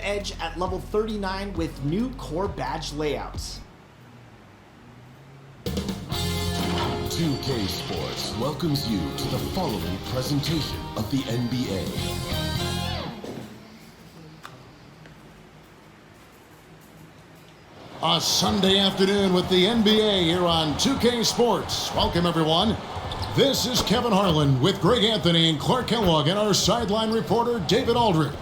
edge at level 39 with new core badge layouts. 2K Sports welcomes you to the following presentation of the NBA. A Sunday afternoon with the NBA here on 2K Sports. Welcome, everyone. This is Kevin Harlan with Greg Anthony and Clark Kellogg and our sideline reporter, David Aldridge.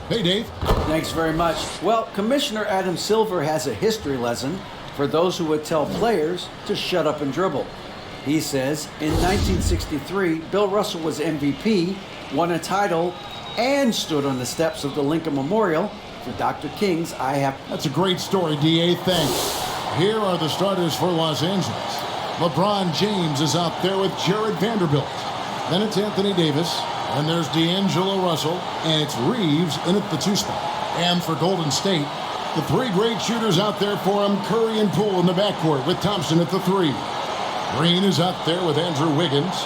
Hey, Dave. Thanks very much. Well, Commissioner Adam Silver has a history lesson for those who would tell players to shut up and dribble. He says, in 1963, Bill Russell was MVP, won a title, and stood on the steps of the Lincoln Memorial for Dr. King's I Have... That's a great story, D.A. Thanks. Here are the starters for Los Angeles. LeBron James is out there with Jared Vanderbilt. Then it's Anthony Davis. And there's D'Angelo Russell. And it's Reeves in at the 2 spot. And for Golden State, the 3 great shooters out there for him, Curry and Poole in the backcourt with Thompson at the 3. Green is out there with Andrew Wiggins.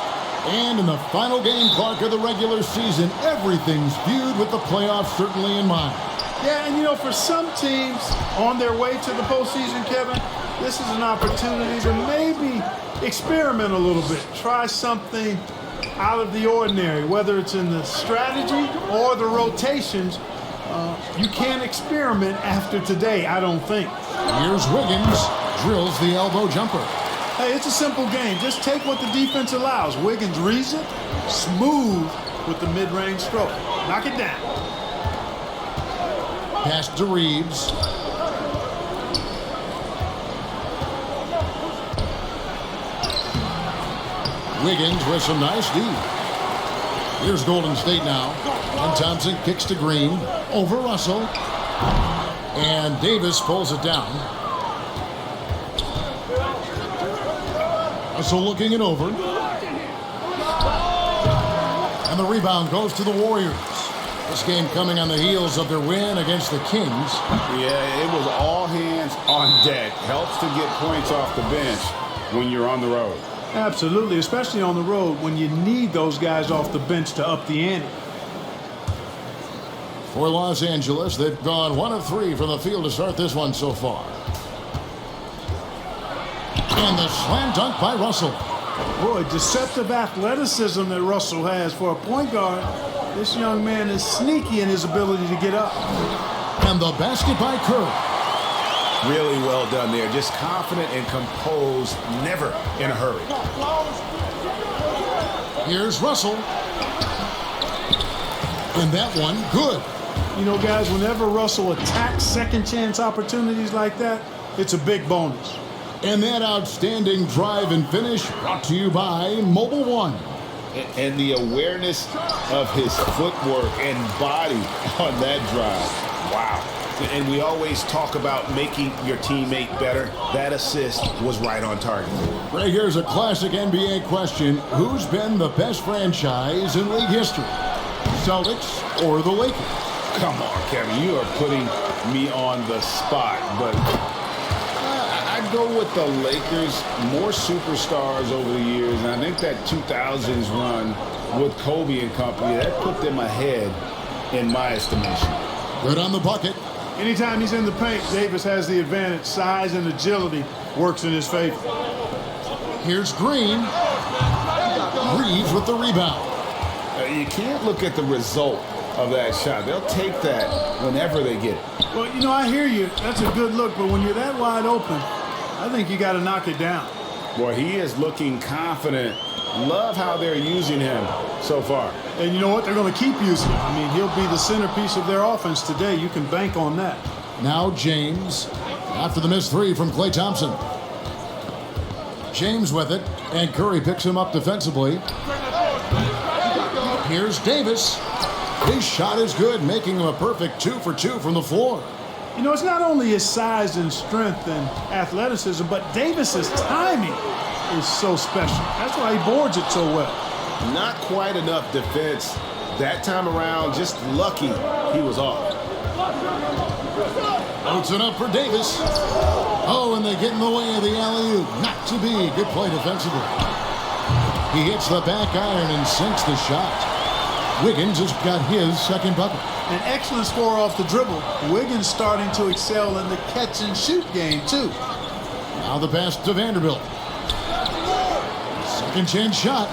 And in the final game, Clark, of the regular season, everything's viewed with the playoffs certainly in mind. Yeah, and you know, for some teams on their way to the postseason, Kevin, this is an opportunity to maybe experiment a little bit. Try something out of the ordinary, whether it's in the strategy or the rotations. You can't experiment after today, I don't think. Here's Wiggins, drills the elbow jumper. Hey, it's a simple game. Just take what the defense allows. Wiggins reads it, smooth with the mid-range stroke. Knock it down. Pass to Reeves. Wiggins with some nice D. Here's Golden State now. And Thompson kicks to Green. Over Russell. And Davis pulls it down. Russell looking it over. And the rebound goes to the Warriors. This game coming on the heels of their win against the Kings. Yeah, it was all hands on deck. Helps to get points off the bench when you're on the road. Absolutely, especially on the road when you need those guys off the bench to up the ante. For Los Angeles, they've gone 1 of 3 from the field to start this one so far. And the slam dunk by Russell. Boy, deceptive athleticism that Russell has for a point guard. This young man is sneaky in his ability to get up. And the basket by Curry. Really well done there. Just confident and composed, never in a hurry. Here's Russell. And that one, good. You know, guys, whenever Russell attacks second chance opportunities like that, it's a big bonus. And that outstanding drive and finish brought to you by Mobile One. And the awareness of his footwork and body on that drive. Wow. And we always talk about making your teammate better. That assist was right on target. Right, here's a classic NBA question. Who's been the best franchise in league history? Celtics or the Lakers? Come on, Kevin. You are putting me on the spot. But I'd go with the Lakers. More superstars over the years. And I think that 2000s run with Kobe and company, that put them ahead in my estimation. Good on the bucket. Anytime he's in the paint, Davis has the advantage. Size and agility works in his favor. Here's Green. Reeves with the rebound. You can't look at the result of that shot. They'll take that whenever they get it. Well, you know, I hear you. That's a good look, but when you're that wide open, I think you got to knock it down. Boy, he is looking confident. Love how they're using him so far. And you know what? They're going to keep using him. I mean, he'll be the centerpiece of their offense today. You can bank on that. Now James, after the missed 3 from Klay Thompson. James with it, and Curry picks him up defensively. Here's Davis. His shot is good, making him a perfect 2 for 2 from the floor. You know, it's not only his size and strength and athleticism, but Davis's timing is so special. That's why he boards it so well. Not quite enough defense that time around. Just lucky he was off. Puts it up for Davis. Oh, and they get in the way of the alley-oop. Not to be. Good play defensively. He hits the back iron and sinks the shot. Wiggins has got his second bucket. An excellent score off the dribble. Wiggins starting to excel in the catch-and-shoot game, too. Now the pass to Vanderbilt. Second chance shot.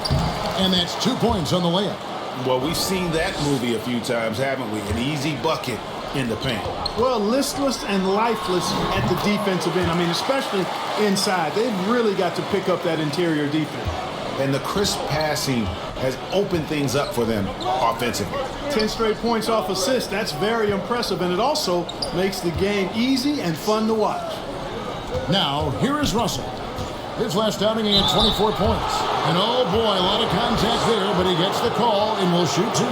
And that's 2 points on the layup. Well, we've seen that movie a few times, haven't we? An easy bucket in the paint. Well, listless and lifeless at the defensive end. I mean, especially inside. They've really got to pick up that interior defense. And the crisp passing has opened things up for them offensively. 10 straight points off assists. That's very impressive, and it also makes the game easy and fun to watch. Now, here is Russell. His last outing, he had 24 points. And oh boy, a lot of contact there, but he gets the call and will shoot 2.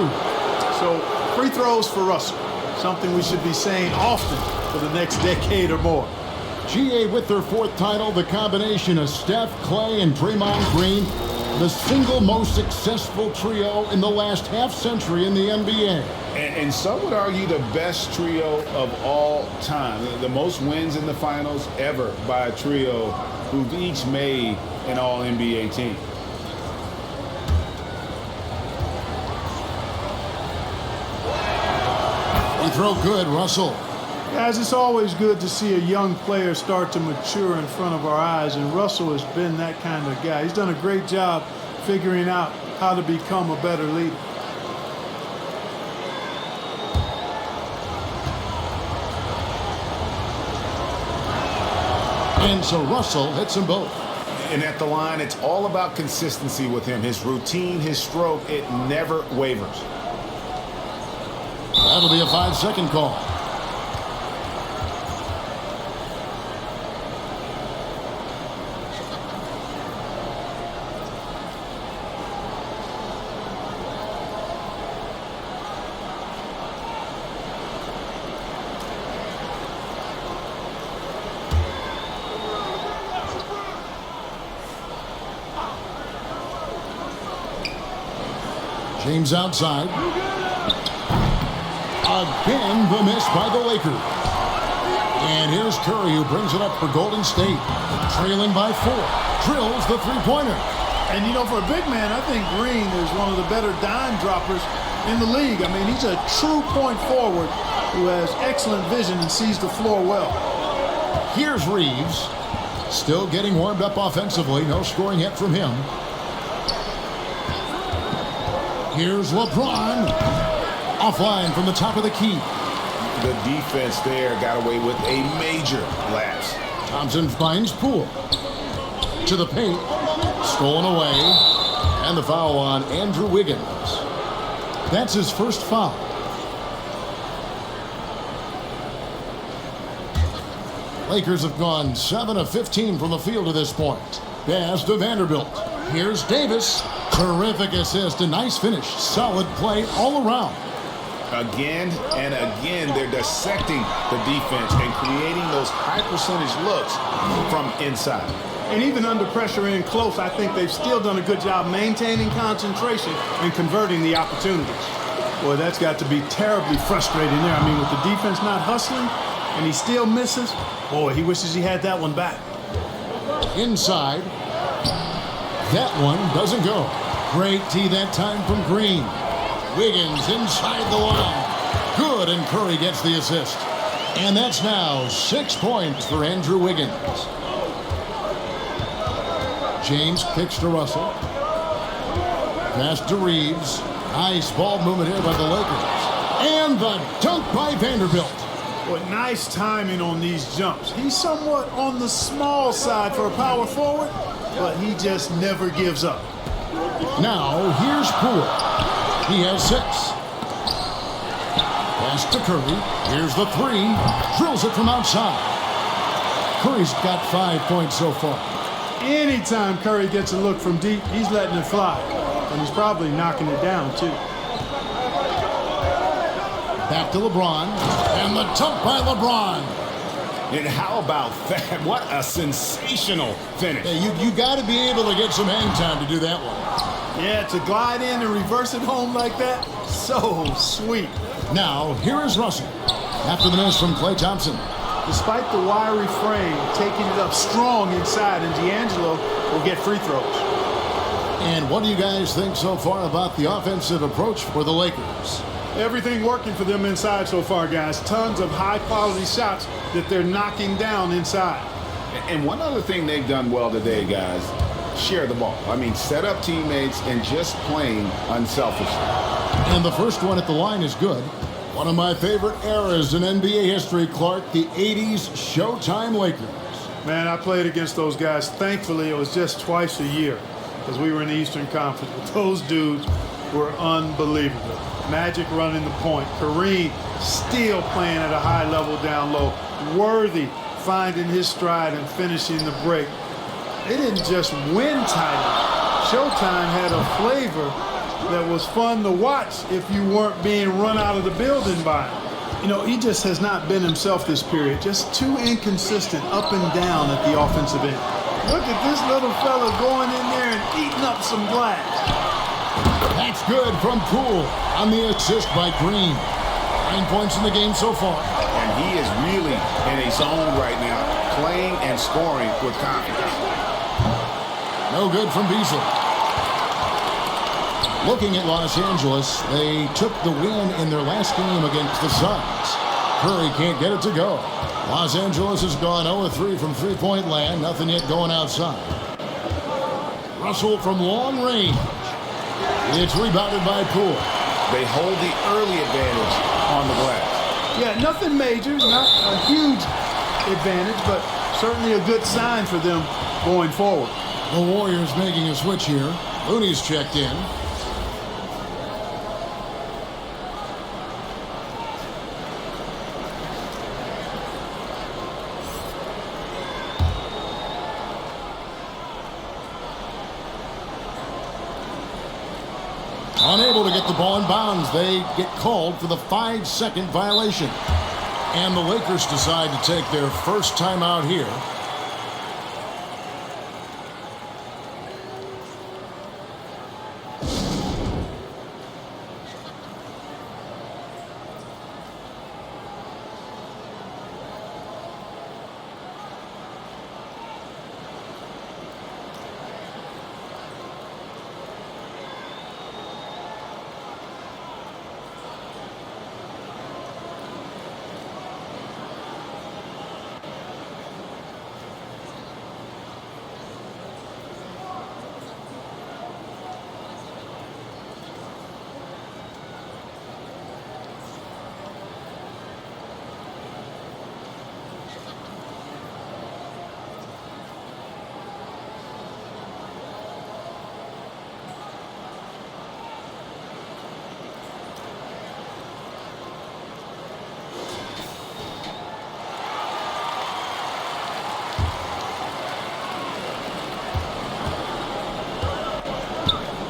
So, free throws for Russell. Something we should be saying often for the next decade or more. GA with their 4th title, the combination of Steph, Clay, and Draymond Green, the single most successful trio in the last half-century in the NBA. And some would argue the best trio of all time. The most wins in the finals ever by a trio who've each made an All-NBA team. He throw good, Russell. Guys, it's always good to see a young player start to mature in front of our eyes, and Russell has been that kind of guy. He's done a great job figuring out how to become a better leader. And so Russell hits them both. And at the line, it's all about consistency with him. His routine, his stroke, it never wavers. That'll be a 5-second call. James outside. Again, the miss by the Lakers. And here's Curry, who brings it up for Golden State. Trailing by 4. Drills the three-pointer. And, you know, for a big man, I think Green is one of the better dime droppers in the league. I mean, he's a true point forward who has excellent vision and sees the floor well. Here's Reeves. Still getting warmed up offensively. No scoring hit from him. Here's LeBron. Offline from the top of the key. The defense there got away with a major lapse. Thompson finds Poole. To the paint. Stolen away. And the foul on Andrew Wiggins. That's his first foul. Lakers have gone 7 of 15 from the field to this point. Pass to Vanderbilt. Here's Davis. Terrific assist. A nice finish. Solid play all around. Again and again, they're dissecting the defense and creating those high percentage looks from inside. And even under pressure in close, I think they've still done a good job maintaining concentration and converting the opportunities. Boy, that's got to be terribly frustrating there. I mean, with the defense not hustling and he still misses, boy, he wishes he had that one back. Inside. That one doesn't go. Great tee that time from Green. Wiggins inside the line. Good, and Curry gets the assist. And that's now 6 points for Andrew Wiggins. James kicks to Russell. Pass to Reeves. Nice ball movement here by the Lakers. And the dunk by Vanderbilt. Boy, nice timing on these jumps. He's somewhat on the small side for a power forward, but he just never gives up. Now, here's Poole. He has 6. Pass to Curry. Here's the 3. Drills it from outside. Curry's got 5 points so far. Anytime Curry gets a look from deep, he's letting it fly. And he's probably knocking it down, too. Back to LeBron. And the dunk by LeBron. And how about that? What a sensational finish. Hey, you got to be able to get some hang time to do that one. Yeah, to glide in and reverse it home like that, so sweet. Now, here is Russell. After the miss from Klay Thompson. Despite the wiry frame, taking it up strong inside, and D'Angelo will get free throws. And what do you guys think so far about the offensive approach for the Lakers? Everything working for them inside so far, guys. Tons of high-quality shots that they're knocking down inside. And one other thing they've done well today, guys, share the ball. I mean, set up teammates and just playing unselfishly. And the first one at the line is good. One of my favorite eras in NBA history, Clark, the 80s Showtime Lakers. Man, I played against those guys. Thankfully, it was just twice a year because we were in the Eastern Conference. But those dudes were unbelievable. Magic running the point. Kareem still playing at a high level down low. Worthy finding his stride and finishing the break. They didn't just win titles. Showtime had a flavor that was fun to watch if you weren't being run out of the building by him. You know, he just has not been himself this period. Just too inconsistent up and down at the offensive end. Look at this little fella going in there and eating up some glass. That's good from Poole on the assist by Green. 9 points in the game so far. And he is really in a zone right now, playing and scoring with confidence. No good from Beasley. Looking at Los Angeles, they took the win in their last game against the Suns. Curry can't get it to go. Los Angeles has gone 0-3 from three-point land. Nothing yet going outside. Russell from long range. It's rebounded by Poole. They hold the early advantage on the glass. Yeah, nothing major, not a huge advantage, but certainly a good sign for them going forward. The Warriors making a switch here. Looney's checked in. Unable to get the ball in bounds. They get called for the 5-second violation. And the Lakers decide to take their first timeout here.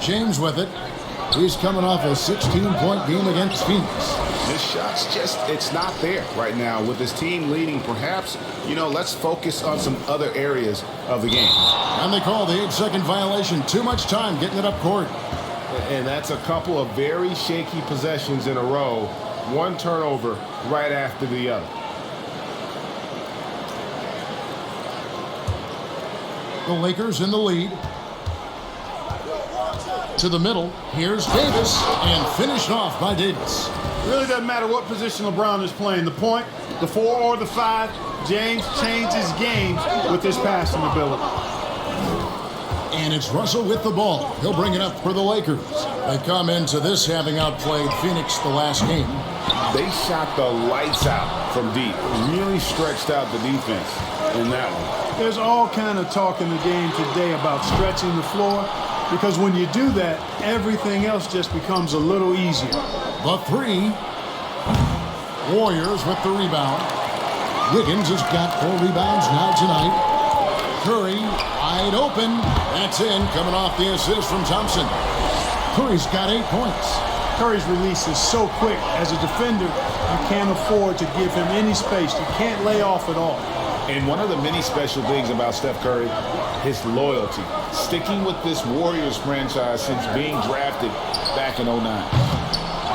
James with it. He's coming off a 16-point game against Phoenix. This shot's just, it's not there right now. With his team leading, perhaps, let's focus on some other areas of the game. And they call the 8-second violation. Too much time getting it up court. And that's a couple of very shaky possessions in a row. One turnover right after the other. The Lakers in the lead. To the middle. Here's Davis, and finished off by Davis. Really doesn't matter what position LeBron is playing. The point, the 4 or the 5, James changes games with his passing ability. And it's Russell with the ball. He'll bring it up for the Lakers. They come into this having outplayed Phoenix the last game. They shot the lights out from deep. Really stretched out the defense in that one. There's all kind of talk in the game today about stretching the floor, because when you do that, everything else just becomes a little easier. The 3. Warriors with the rebound. Wiggins has got 4 rebounds now tonight. Curry wide open. That's in, coming off the assist from Thompson. Curry's got 8 points. Curry's release is so quick. As a defender, you can't afford to give him any space. You can't lay off at all. And one of the many special things about Steph Curry, his loyalty. Sticking with this Warriors franchise since being drafted back in 09.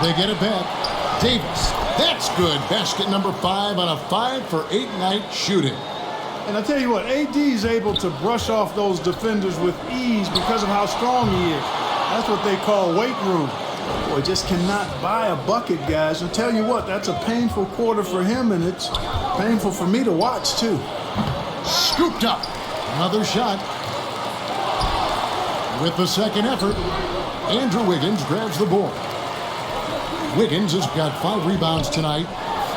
They get it back. Davis. That's good. Basket number 5 on a 5-for-8 night shooting. And I tell you what, AD is able to brush off those defenders with ease because of how strong he is. That's what they call weight room. Boy, just cannot buy a bucket, guys. And tell you what, that's a painful quarter for him, and it's painful for me to watch, too. Scooped up. Another shot. With the second effort, Andrew Wiggins grabs the board. Wiggins has got 5 rebounds tonight.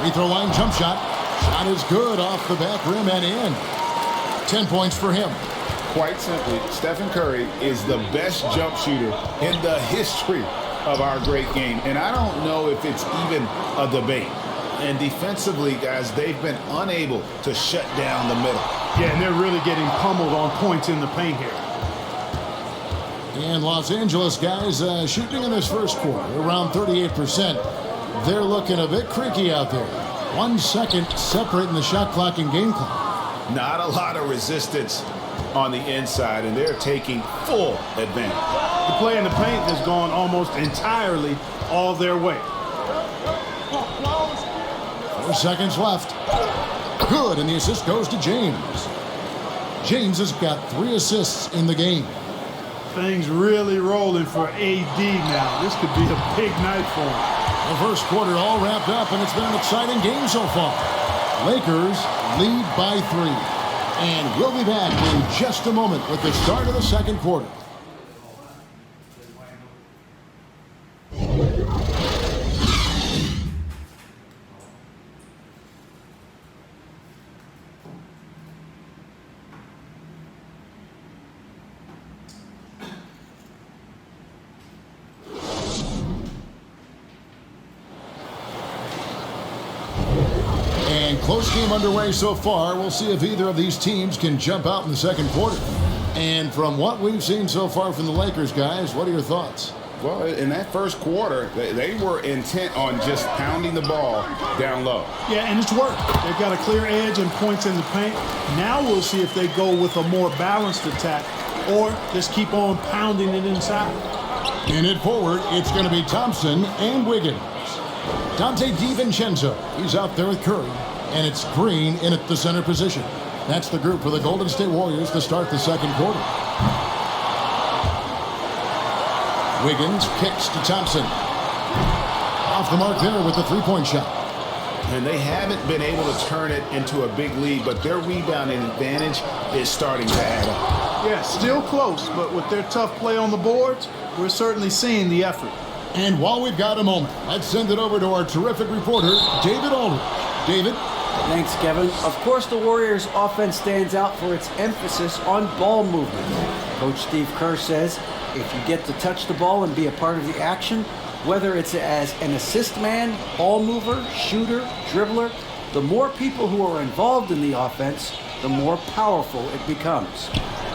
Free throw line jump shot. Shot is good off the back rim and in. 10 points for him. Quite simply, Stephen Curry is the best jump shooter in the history of our great game. And I don't know if it's even a debate. And defensively, guys, they've been unable to shut down the middle. Yeah, and they're really getting pummeled on points in the paint here. And Los Angeles guys shooting in this first quarter around 38%. They're looking a bit creaky out there. 1 second separating the shot clock and game clock. Not a lot of resistance on the inside, and they're taking full advantage. The play in the paint has gone almost entirely all their way. 4 seconds left. Good, and the assist goes to James. James has got 3 assists in the game. Things really rolling for AD now. This could be a big night for him. The first quarter all wrapped up, and it's been an exciting game so far. Lakers lead by 3. And we'll be back in just a moment with the start of the second quarter. Close game underway so far. We'll see if either of these teams can jump out in the second quarter. And from what we've seen so far from the Lakers, guys, what are your thoughts? Well, in that first quarter, they were intent on just pounding the ball down low. Yeah, and it's worked. They've got a clear edge and points in the paint. Now we'll see if they go with a more balanced attack or just keep on pounding it inside. In it forward, it's going to be Thompson and Wiggins. Dante DiVincenzo, he's out there with Curry. And it's Green in at the center position. That's the group for the Golden State Warriors to start the second quarter. Wiggins kicks to Thompson. Off the mark there with the three-point shot. And they haven't been able to turn it into a big lead, but their rebounding advantage is starting to add up. Yeah, still close, but with their tough play on the boards, we're certainly seeing the effort. And while we've got a moment, let's send it over to our terrific reporter, David Aldridge. David? Thanks, Kevin. Of course, the Warriors' offense stands out for its emphasis on ball movement. Coach Steve Kerr says, if you get to touch the ball and be a part of the action, whether it's as an assist man, ball mover, shooter, dribbler, the more people who are involved in the offense, the more powerful it becomes.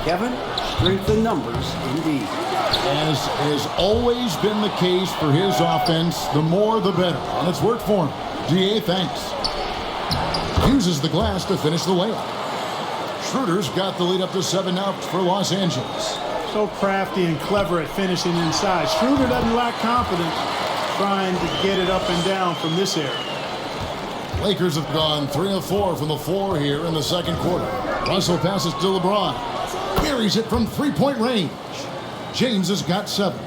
Kevin, strength in numbers indeed. As has always been the case for his offense, the more the better. And it's worked for him. DA, thanks. Uses the glass to finish the layup. Schroeder's got the lead up to 7 now for Los Angeles. So crafty and clever at finishing inside. Schroeder doesn't lack confidence trying to get it up and down from this area. Lakers have gone 3 of 4 from the floor here in the second quarter. Russell passes to LeBron. Carries it from three-point range. James has got 7.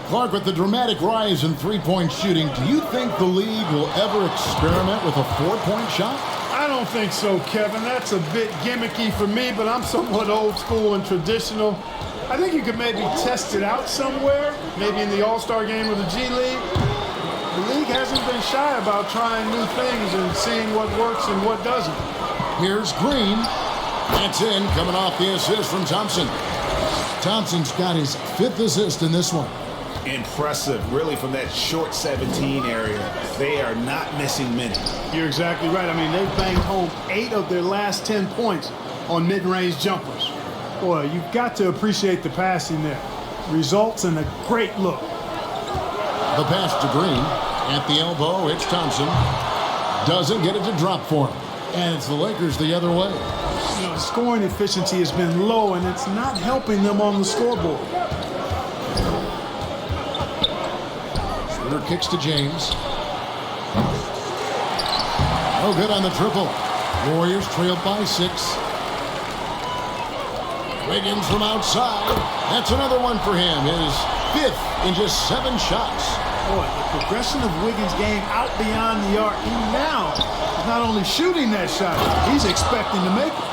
Clark, with the dramatic rise in three-point shooting, do you think the league will ever experiment with a 4-point shot? I don't think so, Kevin. That's a bit gimmicky for me, but I'm somewhat old school and traditional. I think you could maybe test it out somewhere, maybe in the All-Star game or the G League. The league hasn't been shy about trying new things and seeing what works and what doesn't. Here's Green. That's in, coming off the assist from Thompson. Thompson's got his 5th assist in this one. Impressive, really, from that short 17 area. They are not missing many. You're exactly right. I mean, they've banged home 8 of their last 10 points on mid-range jumpers. Boy, you've got to appreciate the passing there. Results in a great look. The pass to Green. At the elbow, it's Thompson. Doesn't get it to drop for him. And it's the Lakers the other way. You know, scoring efficiency has been low, and it's not helping them on the scoreboard. Schroeder kicks to James. No good on the triple. Warriors trailed by 6. Wiggins from outside. That's another one for him. His 5th in just 7 shots. Boy, the progression of Wiggins' game out beyond the arc. He now is not only shooting that shot, he's expecting to make it.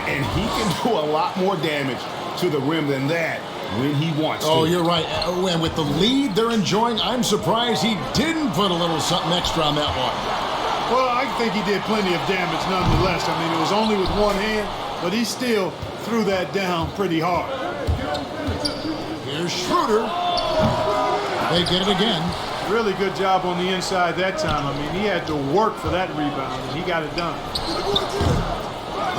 And he can do a lot more damage to the rim than that when he wants to. Oh, you're right. And with the lead they're enjoying, I'm surprised he didn't put a little something extra on that one. Well, I think he did plenty of damage nonetheless. I mean, it was only with one hand, but he still threw that down pretty hard. Here's Schroeder. They get it again. Really good job on the inside that time. I mean, he had to work for that rebound, and he got it done.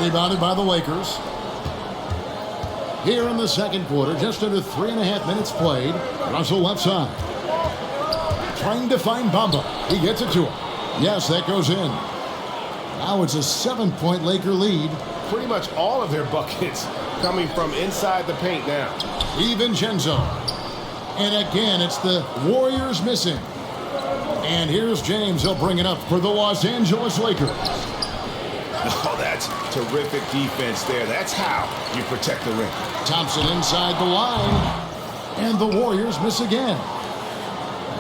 Rebounded by the Lakers. Here in the second quarter, just under 3.5 minutes played. Russell left side. Trying to find Bamba. He gets it to him. Yes, that goes in. Now it's a 7-point Laker lead. Pretty much all of their buckets coming from inside the paint now. DiVincenzo. And again, it's the Warriors missing. And here's James. He'll bring it up for the Los Angeles Lakers. Oh, that's terrific defense there. That's how you protect the rim. Thompson inside the line. And the Warriors miss again.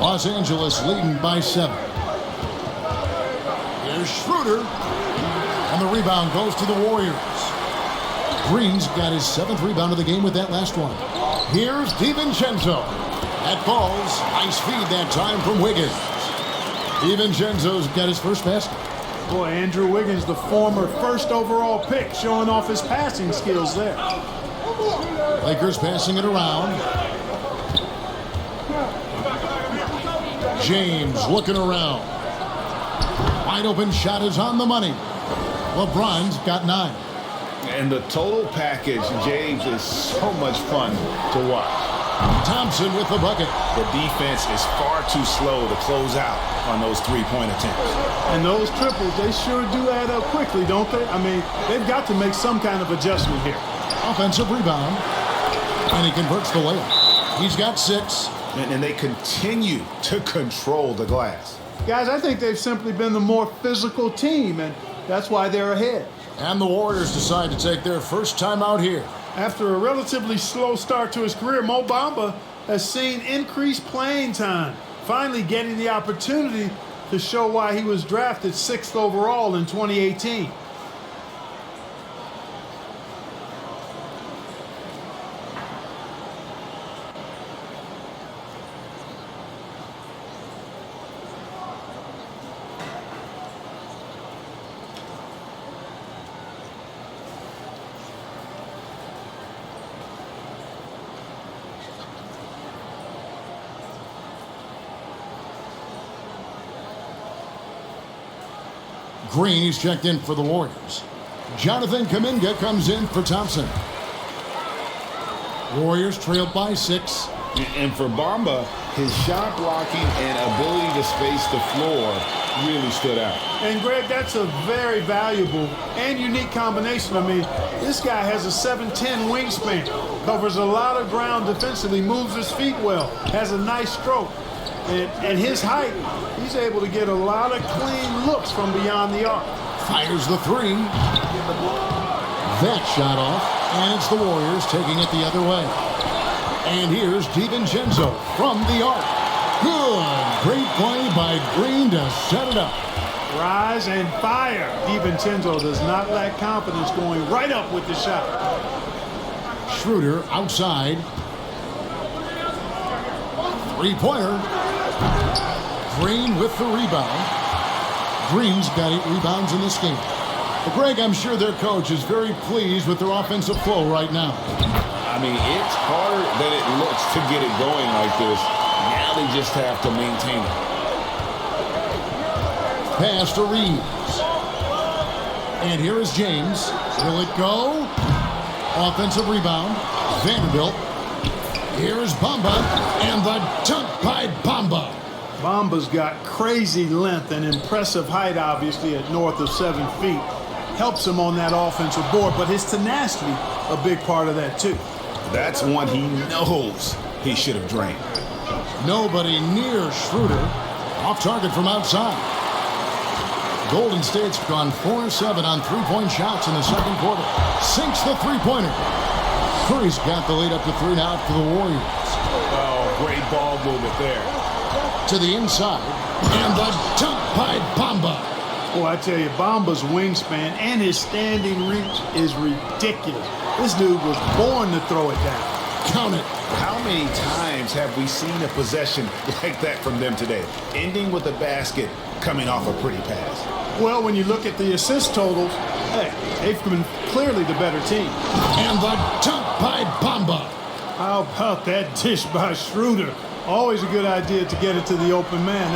Los Angeles leading by 7. Here's Schroeder. And the rebound goes to the Warriors. Green's got his 7th rebound of the game with that last one. Here's DiVincenzo. That falls. Nice feed that time from Wiggins. DiVincenzo's got his first basket. Boy, Andrew Wiggins, the former first overall pick, showing off his passing skills there. Lakers passing it around. James looking around. Wide open shot is on the money. LeBron's got 9. And the total package, James, is so much fun to watch. Thompson with the bucket. The defense is far too slow to close out on those three-point attempts. And those triples, they sure do add up quickly, don't they? I mean, they've got to make some kind of adjustment here. Offensive rebound. And he converts the layup. He's got 6. And they continue to control the glass. Guys, I think they've simply been the more physical team, and that's why they're ahead. And the Warriors decide to take their first time out here. After a relatively slow start to his career, Mo Bamba has seen increased playing time, finally getting the opportunity to show why he was drafted 6th overall in 2018. Green, he's checked in for the Warriors. Jonathan Kuminga comes in for Thompson. Warriors trailed by 6. And for Bamba, his shot blocking and ability to space the floor really stood out. And Greg, that's a very valuable and unique combination. I mean, this guy has a 7'10" wingspan, covers a lot of ground defensively, moves his feet well, has a nice stroke. And his height, he's able to get a lot of clean looks from beyond the arc. Fires the 3. That shot off, and it's the Warriors taking it the other way. And here's DiVincenzo from the arc. Good. Great play by Green to set it up. Rise and fire. DiVincenzo does not lack confidence, going right up with the shot. Schroeder outside. 3-pointer. Green with the rebound. Green's got 8 rebounds in this game. But Greg, I'm sure their coach is very pleased with their offensive flow right now. I mean, it's harder than it looks to get it going like this. Now they just have to maintain it. Pass to Reeves. And here is James. Will it go? Offensive rebound. Vanderbilt. Here is Bamba. And the dunk by Bamba. Bamba's got crazy length and impressive height, obviously, at north of 7 feet. Helps him on that offensive board, but his tenacity, a big part of that, too. That's one he knows he should have drained. Nobody near Schroeder. Off target from outside. Golden State's gone 4-7 on 3-point shots in the second quarter. Sinks the 3-pointer. Curry's got the lead up to 3 now for the Warriors. Oh, great ball movement there. To the inside, and the dunk by Bamba. Boy, I tell you, Bamba's wingspan and his standing reach is ridiculous. This dude was born to throw it down. Count it. How many times have we seen a possession like that from them today? Ending with a basket, coming off a pretty pass. Well, when you look at the assist totals, hey, they've been clearly the better team. And the dunk by Bamba. How about that dish by Schroeder? Always a good idea to get it to the open man.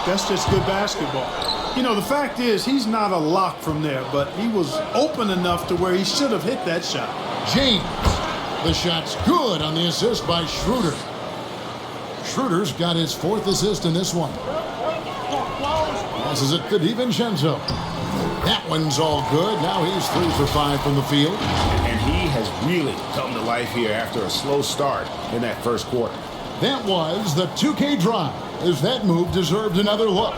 That's just good basketball. You know, the fact is, he's not a lock from there, but he was open enough to where he should have hit that shot. James. The shot's good on the assist by Schroeder. Schroeder's got his 4th assist in this one. Passes it to DiVincenzo. That one's all good. Now he's 3 for 5 from the field. And he has really come to life here after a slow start in that first quarter. That was the 2K drive, as that move deserved another look.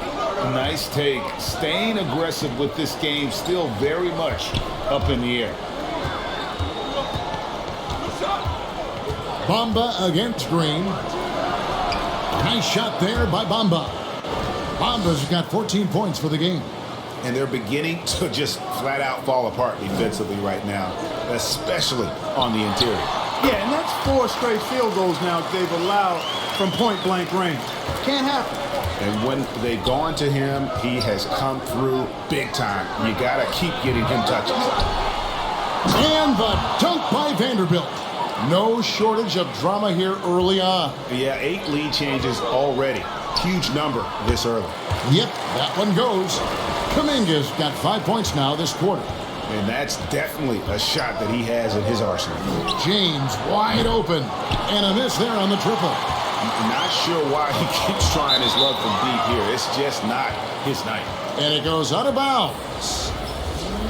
Nice take. Staying aggressive with this game, still very much up in the air. Bamba against Green. Nice shot there by Bamba. Bamba's got 14 points for the game. And they're beginning to just flat out fall apart defensively right now, especially on the interior. Yeah, and that's 4 straight field goals now they've allowed from point-blank range. Can't happen. And when they've gone to him, he has come through big time. You got to keep getting him touches. And the dunk by Vanderbilt. No shortage of drama here early on. Yeah, 8 lead changes already. Huge number this early. Yep, that one goes. Kuminga's got 5 points now this quarter. And that's definitely a shot that he has in his arsenal. James wide open. And a miss there on the triple. Not sure why he keeps trying his luck from deep here. It's just not his night. And it goes out of bounds.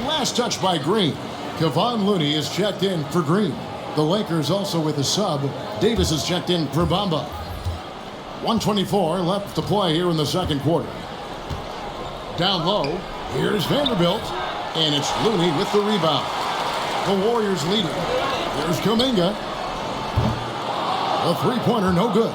Last touch by Green. Kevon Looney is checked in for Green. The Lakers also with a sub. Davis is checked in for Bamba. 1:24 left to play here in the second quarter. Down low, here's Vanderbilt. And it's Looney with the rebound. The Warriors leading. There's Kuminga. A 3-pointer, no good.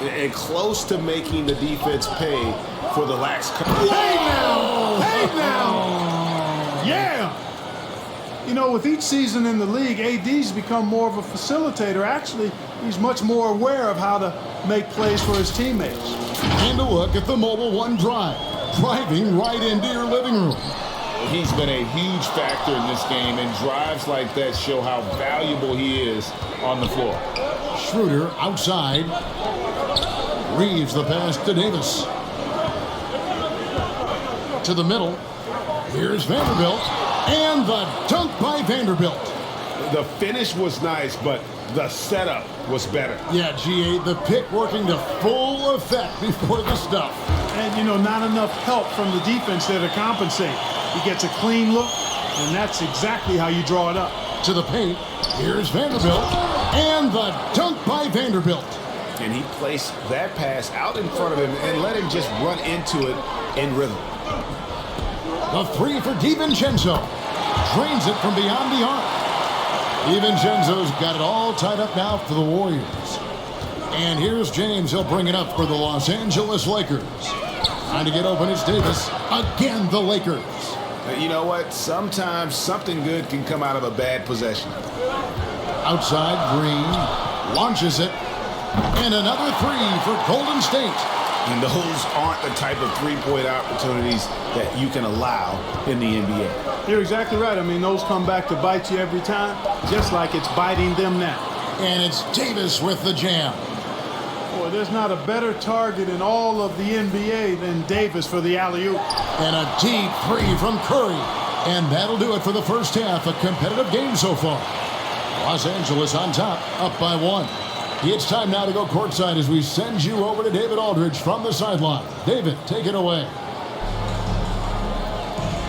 And close to making the defense pay for the lax. Hey now! Hey now! Yeah! You know, with each season in the league, AD's become more of a facilitator. Actually, he's much more aware of how to make plays for his teammates. And a look at the Mobile One drive. Driving right into your living room. He's been a huge factor in this game, and drives like that show how valuable he is on the floor. Schroeder outside. Reeves the pass to Davis. To the middle. Here's Vanderbilt. And the dunk by Vanderbilt. The finish was nice, but the setup was better. Yeah, GA, the pick working to full effect before the stuff. And, you know, not enough help from the defense there to compensate. He gets a clean look, and that's exactly how you draw it up. To the paint. Here's Vanderbilt. And the dunk by Vanderbilt. And he placed that pass out in front of him and let him just run into it in rhythm. The 3 for DiVincenzo. Drains it from beyond the arc. DiVincenzo's got it all tied up now for the Warriors. And here's James. He'll bring it up for the Los Angeles Lakers. Trying to get open is Davis. Again, the Lakers. You know what? Sometimes something good can come out of a bad possession. Outside, Green launches it. And another 3 for Golden State. And those aren't the type of three-point opportunities that you can allow in the NBA. You're exactly right. I mean, those come back to bite you every time, just like it's biting them now. And it's Davis with the jam. Boy, there's not a better target in all of the NBA than Davis for the alley-oop. And a deep 3 from Curry. And that'll do it for the first half. A competitive game so far. Los Angeles on top, up by 1. It's time now to go courtside as we send you over to David Aldridge from the sideline. David, take it away.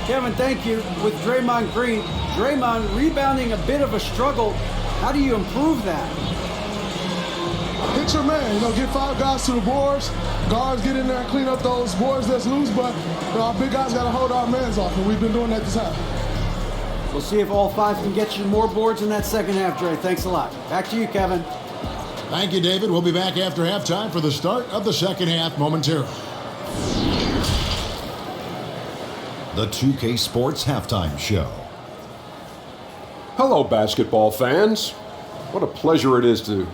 Kevin, thank you. With Draymond Green, Draymond rebounding a bit of a struggle. How do you improve that? Hit your man, get 5 guys to the boards. Guards get in there and clean up those boards that's loose, but our big guys got to hold our mans off, and we've been doing that this half. We'll see if all five can get you more boards in that second half, Dre. Thanks a lot. Back to you, Kevin. Thank you, David. We'll be back after halftime for the start of the second half momentarily. The 2K Sports Halftime Show. Hello, basketball fans. What a pleasure it is to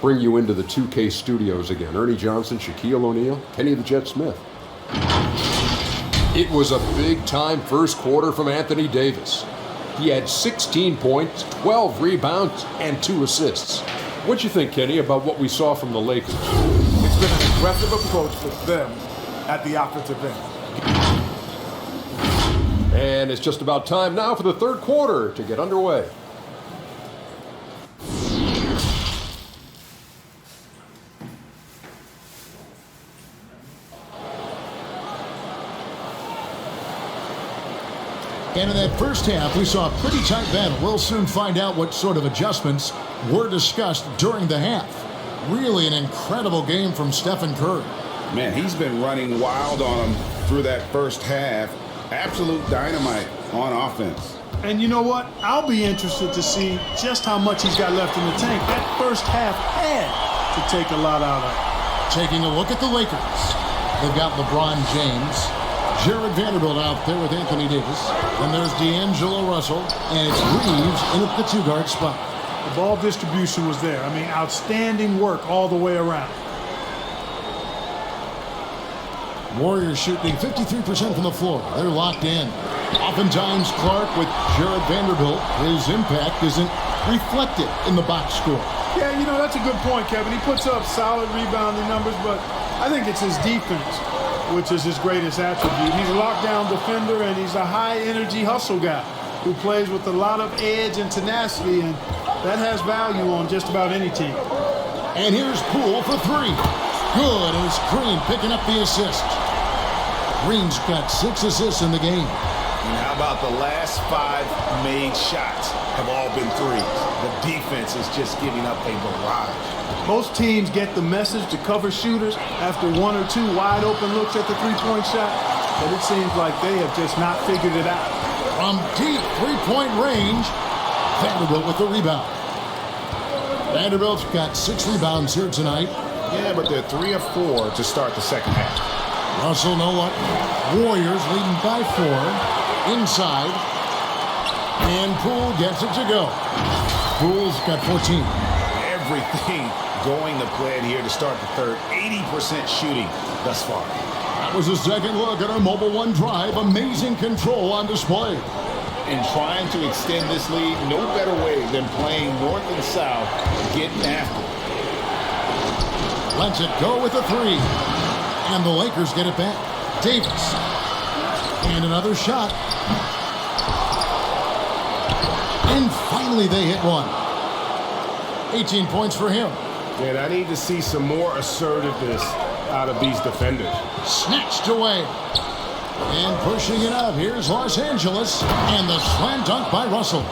bring you into the 2K studios again. Ernie Johnson, Shaquille O'Neal, Kenny the Jet Smith. It was a big-time first quarter from Anthony Davis. He had 16 points, 12 rebounds, and 2 assists. What'd you think, Kenny, about what we saw from the Lakers? It's been an aggressive approach for them at the offensive end. And it's just about time now for the third quarter to get underway. And in that first half, we saw a pretty tight battle. We'll soon find out what sort of adjustments were discussed during the half. Really an incredible game from Stephen Curry. Man, he's been running wild on him through that first half. Absolute dynamite on offense. And you know what? I'll be interested to see just how much he's got left in the tank. That first half had to take a lot out of it. Taking a look at the Lakers. They've got LeBron James, Jared Vanderbilt out there with Anthony Davis. And there's D'Angelo Russell, and it's Reeves in at the two-guard spot. The ball distribution was there. I mean, outstanding work all the way around. Warriors shooting 53% from the floor. They're locked in. Oftentimes, Clark with Jared Vanderbilt, his impact isn't reflected in the box score. Yeah, you know, that's a good point, Kevin. He puts up solid rebounding numbers, but I think it's his defense, which is his greatest attribute. He's a lockdown defender, and he's a high-energy hustle guy who plays with a lot of edge and tenacity, and that has value on just about any team. And here's Poole for three. Good, and it's Green picking up the assist. Green's got 6 assists in the game. And how about the last 5 made shots have all been threes? The defense is just giving up a barrage. Most teams get the message to cover shooters after 1 or 2 wide open looks at the three-point shot, but it seems like they have just not figured it out. From deep three-point range, Vanderbilt with the rebound. Vanderbilt's got 6 rebounds here tonight. Yeah, but they're 3 of 4 to start the second half. Russell, no luck. Warriors leading by 4. Inside. And Poole gets it to go. Poole's got 14. Everything going to plan here to start the third. 80% shooting thus far. That was a second look at our Mobile One drive. Amazing control on display. And trying to extend this lead, no better way than playing north and south, getting after it. Lets it go with a 3. And the Lakers get it back. Davis. And another shot. And finally they hit one. 18 points for him. And I need to see some more assertiveness out of these defenders. Snatched away. And pushing it up. Here's Los Angeles. And the slam dunk by Russell.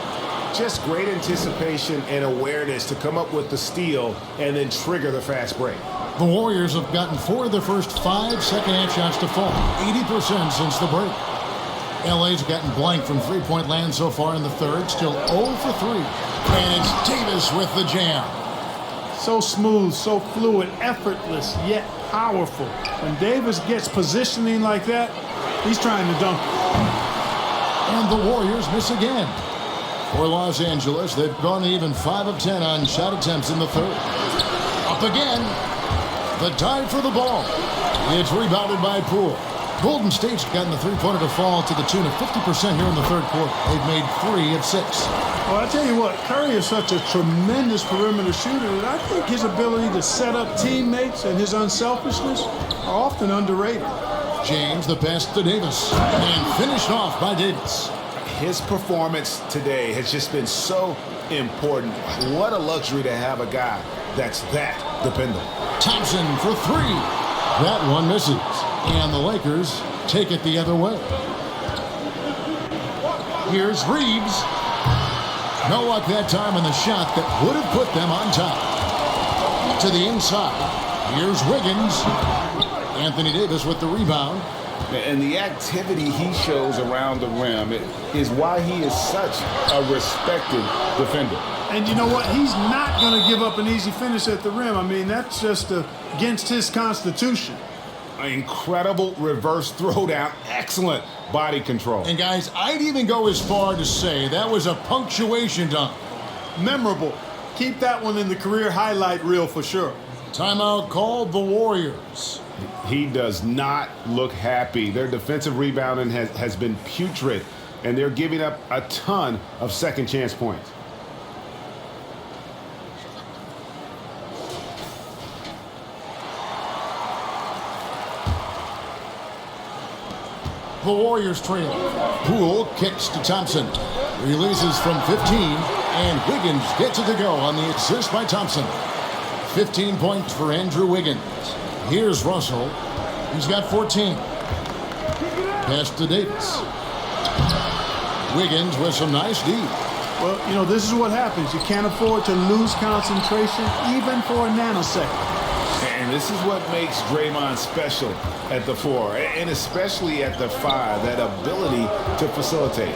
Just great anticipation and awareness to come up with the steal and then trigger the fast break. The Warriors have gotten 4 of their first 5 second-half shots to fall. 80% since the break. LA's gotten blank from three-point land so far in the third. Still 0 for 3. And it's Davis with the jam. So smooth, so fluid, effortless, yet powerful. When Davis gets positioning like that, he's trying to dunk. And the Warriors miss again. For Los Angeles, they've gone even 5 of 10 on shot attempts in the third. Up again. The dive for the ball. It's rebounded by Poole. Golden State's gotten the three-pointer to fall to the tune of 50% here in the third quarter. They've made 3 of 6. Well, I tell you what, Curry is such a tremendous perimeter shooter that I think his ability to set up teammates and his unselfishness are often underrated. James, the pass to Davis. And finished off by Davis. His performance today has just been so important. What a luxury to have a guy that's that dependable. Thompson for 3. That one misses. And the Lakers take it the other way. Here's Reeves. No luck that time on the shot that would have put them on top. To the inside. Here's Wiggins. Anthony Davis with the rebound. And the activity he shows around the rim is why he is such a respected defender. And you know what? He's not going to give up an easy finish at the rim. I mean, that's just against his constitution. Incredible reverse throwdown. Excellent body control. And guys, I'd even go as far to say that was a punctuation dunk. Memorable. Keep that one in the career highlight reel for sure. Timeout called the Warriors. He does not look happy. Their defensive rebounding has been putrid, and they're giving up a ton of second chance points. The Warriors trail. Poole kicks to Thompson. Releases from 15, and Wiggins gets it to go on the assist by Thompson. 15 points for Andrew Wiggins. Here's Russell. He's got 14. Pass to Davis. Wiggins with some nice D. Well, you know, this is what happens. You can't afford to lose concentration even for a nanosecond. And this is what makes Draymond special at the 4, and especially at the 5, that ability to facilitate.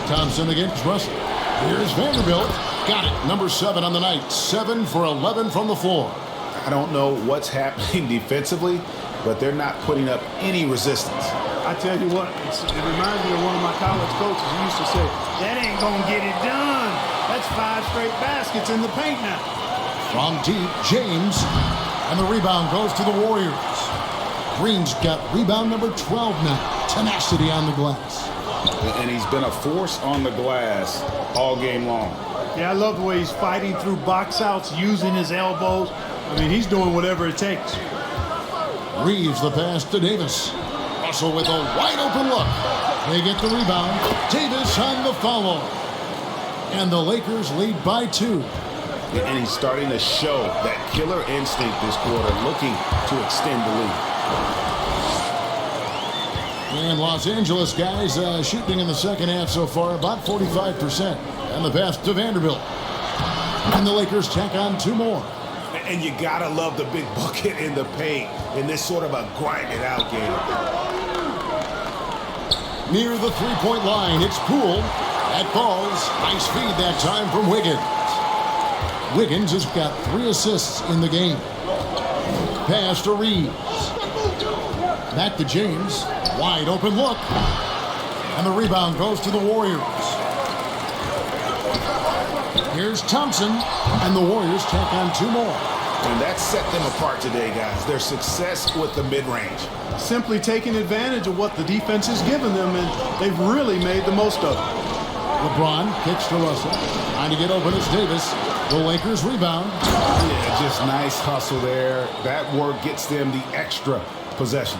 Thompson against Russell. Here's Vanderbilt. Got it. Number 7 on the night. 7 for 11 from the floor. I don't know what's happening defensively, but they're not putting up any resistance. I tell you what, it reminds me of one of my college coaches who used to say, that ain't going to get it done. That's 5 straight baskets in the paint now. From deep, James. And the rebound goes to the Warriors. Green's got rebound number 12 now. Tenacity on the glass. And he's been a force on the glass all game long. Yeah, I love the way he's fighting through box outs, using his elbows. I mean, he's doing whatever it takes. Reeves the pass to Davis. Russell with a wide open look. They get the rebound. Davis on the follow. And the Lakers lead by 2. And he's starting to show that killer instinct this quarter, looking to extend the lead. And Los Angeles guys shooting in the second half so far about 45%. And the pass to Vanderbilt. And the Lakers tack on 2 more. And you gotta love the big bucket in the paint in this sort of a grinded out game. Near the 3-point line, it's Poole. That falls. Nice feed that time from Wiggins. Wiggins has got 3 assists in the game. Pass to Reeves. Back to James. Wide open look. And the rebound goes to the Warriors. Here's Thompson. And the Warriors tack on 2 more. And that set them apart today, guys. Their success with the mid-range. Simply taking advantage of what the defense has given them, and they've really made the most of it. LeBron kicks to Russell. Trying to get open is Davis. The Lakers rebound. Yeah, just nice hustle there. That work gets them the extra possession.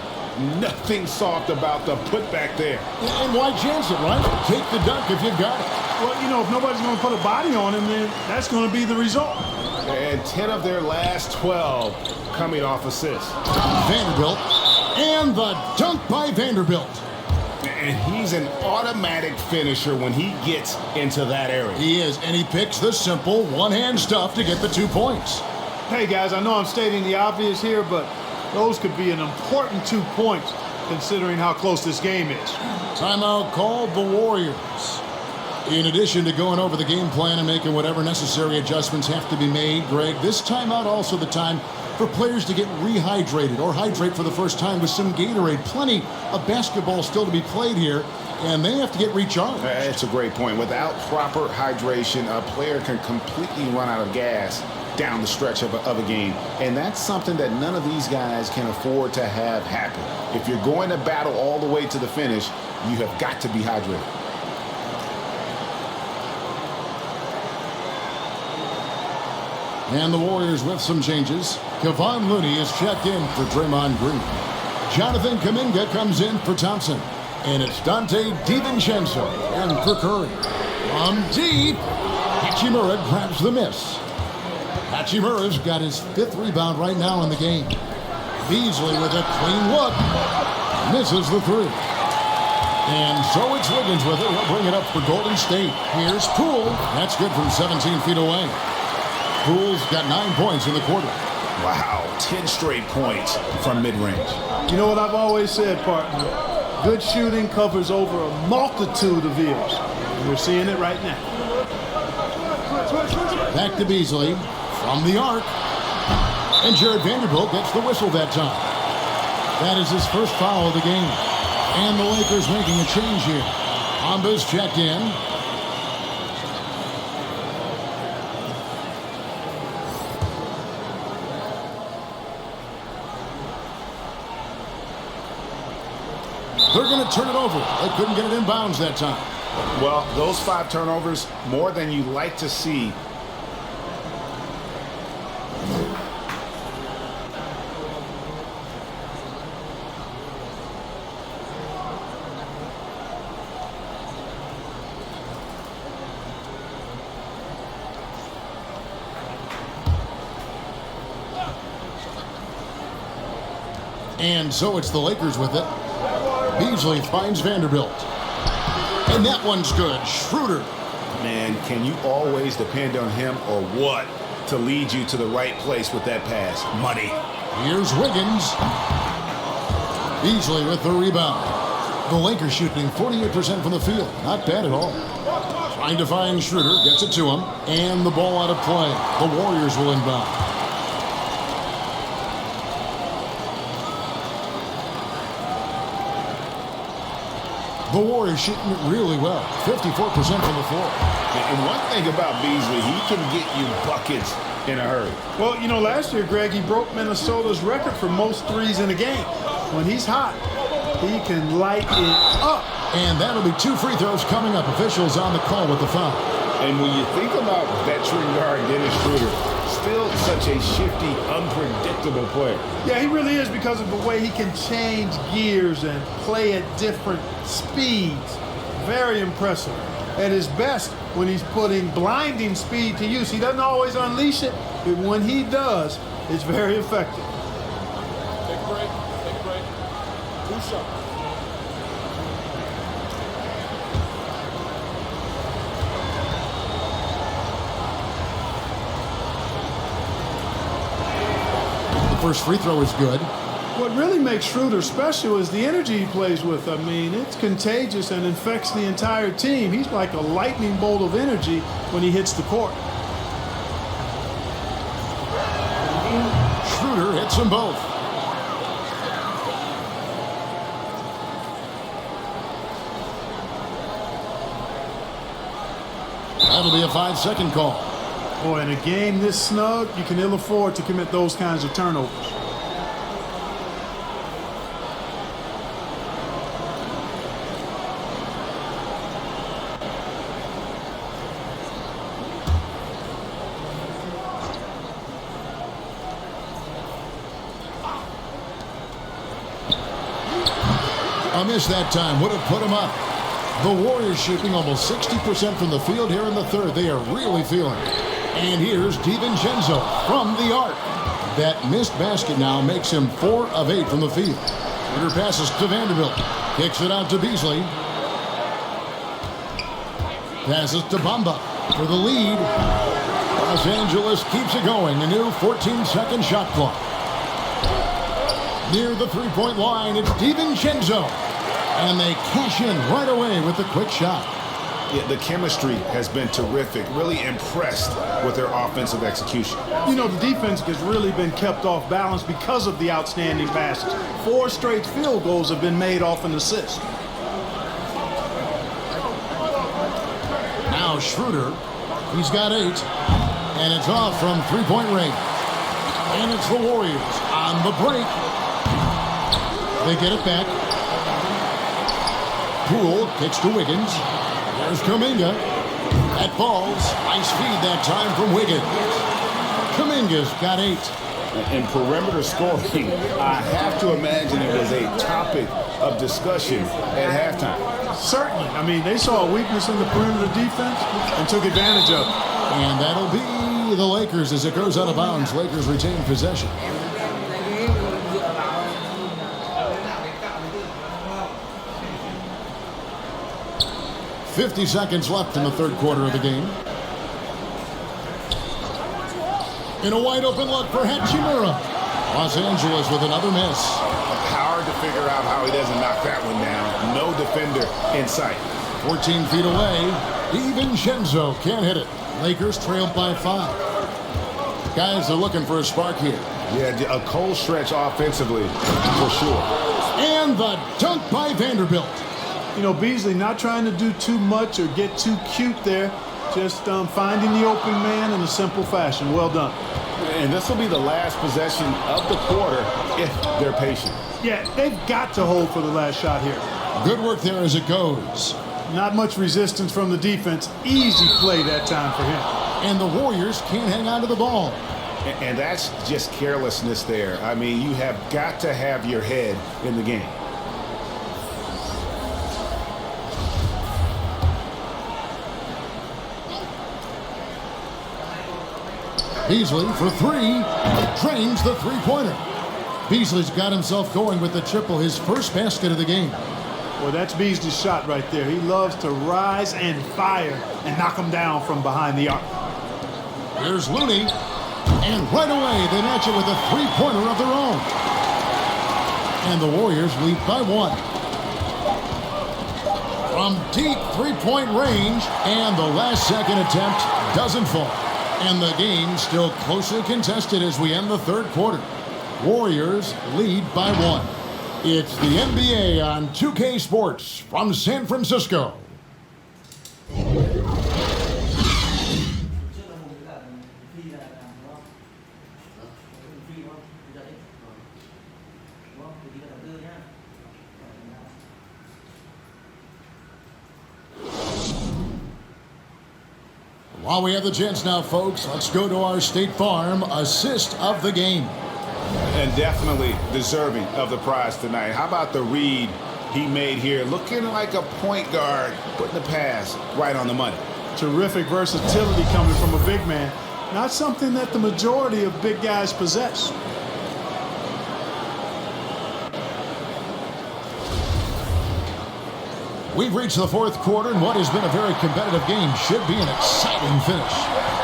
Nothing soft about the putback there. And why chance it, right? Take the dunk if you've got it. Well, you know, if nobody's going to put a body on him, then that's going to be the result. And 10 of their last 12 coming off assists. Vanderbilt. And the dunk by Vanderbilt. And he's an automatic finisher when he gets into that area. He is, and he picks the simple one-hand stuff to get the 2 points. Hey, guys, I know I'm stating the obvious here, but those could be an important 2 points considering how close this game is. Timeout called the Warriors. In addition to going over the game plan and making whatever necessary adjustments have to be made, Greg, this timeout also the time for players to get rehydrated or hydrate for the first time with some Gatorade. Plenty of basketball still to be played here, and they have to get recharged. That's a great point. Without proper hydration, a player can completely run out of gas down the stretch of a game. And that's something that none of these guys can afford to have happen. If you're going to battle all the way to the finish, you have got to be hydrated. And the Warriors with some changes. Kevon Looney is checked in for Draymond Green. Jonathan Kuminga comes in for Thompson. And it's Dante DiVincenzo in for Curry. From deep, Hachimura grabs the miss. Hachimura's got his 5th rebound right now in the game. Beasley with a clean look. Misses the 3. And so it's Wiggins with it. He'll bring it up for Golden State. Here's Poole. That's good from 17 feet away. Poole's got 9 points in the quarter. Wow, 10 straight points from mid-range. You know what I've always said, partner? Good shooting covers over a multitude of ills. And we're seeing it right now. Back to Beasley from the arc. And Jared Vanderbilt gets the whistle that time. That is his first foul of the game. And the Lakers making a change here. Amba's checked in. They're going to turn it over. They couldn't get it in bounds that time. Well, those 5 turnovers, more than you like to see. And so it's the Lakers with it. Beasley finds Vanderbilt. And that one's good. Schroeder. Man, can you always depend on him or what to lead you to the right place with that pass? Money. Here's Wiggins. Beasley with the rebound. The Lakers shooting 48% from the field. Not bad at all. Trying to find Schroeder. Gets it to him. And the ball out of play. The Warriors will inbound. The Warriors shooting it really well. 54% from the floor. And one thing about Beasley, he can get you buckets in a hurry. Well, you know, last year, Greg, he broke Minnesota's record for most threes in a game. When he's hot, he can light it up. And that'll be 2 free throws coming up. Officials on the call with the foul. And when you think about veteran guard Dennis Schroeder, still such a shifty, unpredictable player. Yeah, he really is, because of the way he can change gears and play at different speeds. Very impressive. At his best, when he's putting blinding speed to use. He doesn't always unleash it, but when he does, it's very effective. Take a break. Take a break. 2 shots. First free throw is good. What really makes Schroeder special is the energy he plays with. I mean, it's contagious and infects the entire team. He's like a lightning bolt of energy when he hits the court. Schroeder hits them both. That'll be a 5-second call. Boy, in a game this snug, you can ill afford to commit those kinds of turnovers. A miss that time would have put him up. The Warriors shooting almost 60% from the field here in the third. They are really feeling it. And here's DiVincenzo from the arc. That missed basket now makes him 4 of 8 from the field. Schroeder passes to Vanderbilt. Kicks it out to Beasley. Passes to Bamba for the lead. Los Angeles keeps it going. A new 14-second shot clock. Near the three-point line, it's DiVincenzo. And they cash in right away with a quick shot. Yeah, the chemistry has been terrific. Really impressed with their offensive execution. You know, the defense has really been kept off balance because of the outstanding passes. 4 straight field goals have been made off an assist. Now Schroeder, he's got 8. And it's off from three-point range. And it's the Warriors on the break. They get it back. Poole kicks to Wiggins. There's Kuminga. That falls. Nice feed that time from Wiggins. Kuminga's got 8. And perimeter scoring, I have to imagine it was a topic of discussion at halftime. Certainly. I mean, they saw a weakness in the perimeter defense and took advantage of it. And that'll be the Lakers as it goes out of bounds. Lakers retain possession. .50 seconds left in the third quarter of the game. In a wide open look for Hachimura. Los Angeles with another miss. Hard to figure out how he doesn't knock that one down. No defender in sight. 14 feet away. DiVincenzo can't hit it. Lakers trailed by 5. Guys are looking for a spark here. Yeah, a cold stretch offensively, for sure. And the dunk by Vanderbilt. You know, Beasley not trying to do too much or get too cute there. Just finding the open man in a simple fashion. Well done. And this will be the last possession of the quarter if they're patient. Yeah, they've got to hold for the last shot here. Good work there as it goes. Not much resistance from the defense. Easy play that time for him. And the Warriors can't hang on to the ball. And that's just carelessness there. I mean, you have got to have your head in the game. Beasley for 3. Drains the three-pointer. Beasley's got himself going with the triple, his first basket of the game. Well, that's Beasley's shot right there. He loves to rise and fire and knock him down from behind the arc. Here's Looney. And right away, they match it with a three-pointer of their own. And the Warriors lead by 1. From deep three-point range, and the last-second attempt doesn't fall. And the game still closely contested as we end the third quarter. Warriors lead by 1. It's the NBA on 2K Sports from San Francisco. While we have the chance now, folks, let's go to our State Farm assist of the game. And definitely deserving of the prize tonight. How about the read he made here? Looking like a point guard, putting the pass right on the money. Terrific versatility coming from a big man. Not something that the majority of big guys possess. We've reached the fourth quarter, and what has been a very competitive game should be an exciting finish.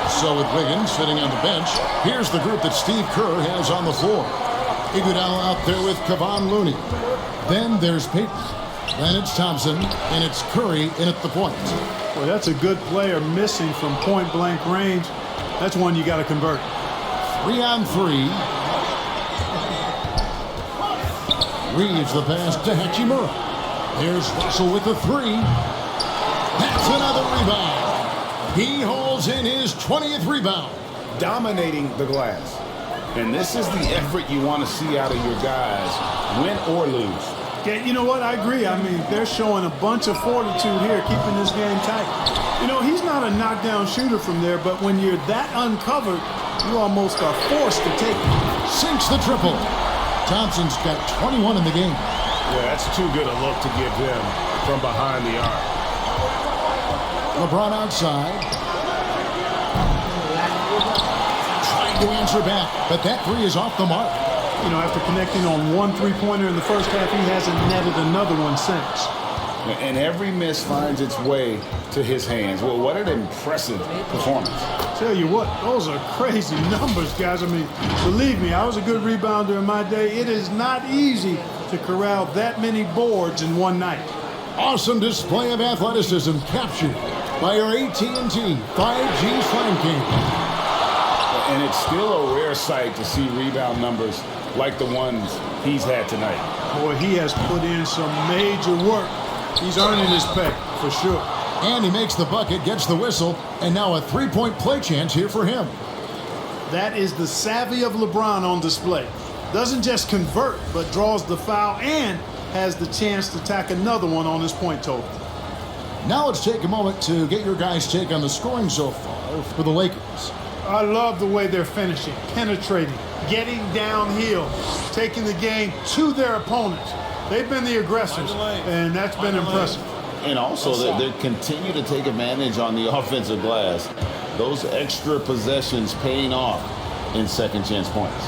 So with Wiggins sitting on the bench, here's the group that Steve Kerr has on the floor. Iguodala out there with Kevon Looney. Then there's Payton. Then it's Thompson, and it's Curry in at the point. Well, that's a good player missing from point-blank range. That's one you got to convert. 3-on-3. Reaves the pass to Hachimura. There's Russell with the 3. That's another rebound. He holds in his 20th rebound. Dominating the glass. And this is the effort you want to see out of your guys, win or lose. Yeah, you know what? I agree. I mean, they're showing a bunch of fortitude here, keeping this game tight. You know, he's not a knockdown shooter from there, but when you're that uncovered, you almost are forced to take it. Sinks the triple. Thompson's got 21 in the game. Yeah, that's too good a look to give him from behind the arc. LeBron outside. Trying to answer back, but that 3 is off the mark. You know, after connecting on 1 3-pointer in the first half, he hasn't netted another one since. And every miss finds its way to his hands. Well, what an impressive performance. Tell you what, those are crazy numbers, guys. I mean, believe me, I was a good rebounder in my day. It is not easy to corral that many boards in one night. Awesome display of athleticism captured by our AT&T 5G flanking. And it's still a rare sight to see rebound numbers like the ones he's had tonight. Boy, he has put in some major work. He's earning his pay, for sure. And he makes the bucket, gets the whistle, and now a 3-point play chance here for him. That is the savvy of LeBron on display. Doesn't just convert, but draws the foul and has the chance to tack another one on his point total. Now let's take a moment to get your guys' take on the scoring so far for the Lakers. I love the way they're finishing, penetrating, getting downhill, taking the game to their opponents. They've been the aggressors, and that's been impressive. And also, they continue to take advantage on the offensive glass. Those extra possessions paying off in second chance points.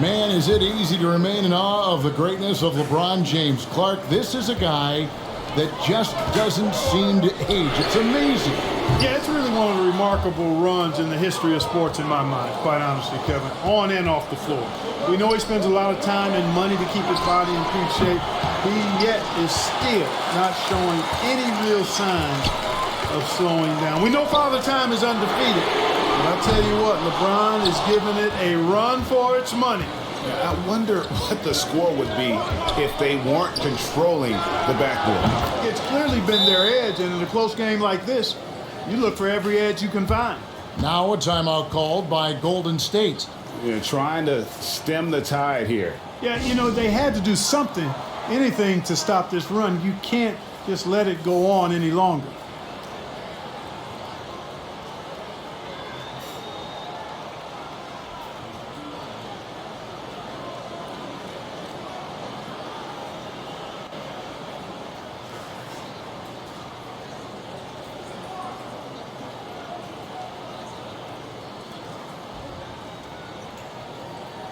Man, is it easy to remain in awe of the greatness of LeBron James. Clark, this is a guy that just doesn't seem to age. It's amazing. Yeah, it's really one of the remarkable runs in the history of sports in my mind, quite honestly, Kevin, on and off the floor. We know he spends a lot of time and money to keep his body in peak shape. He yet is still not showing any real signs of slowing down. We know Father Time is undefeated, but I'll tell you what, LeBron is giving it a run for its money. I wonder what the score would be if they weren't controlling the backboard. It's clearly been their edge, and in a close game like this, you look for every edge you can find. Now a timeout called by Golden State. Trying to stem the tide here. Yeah, you know, they had to do something, anything to stop this run. You can't just let it go on any longer.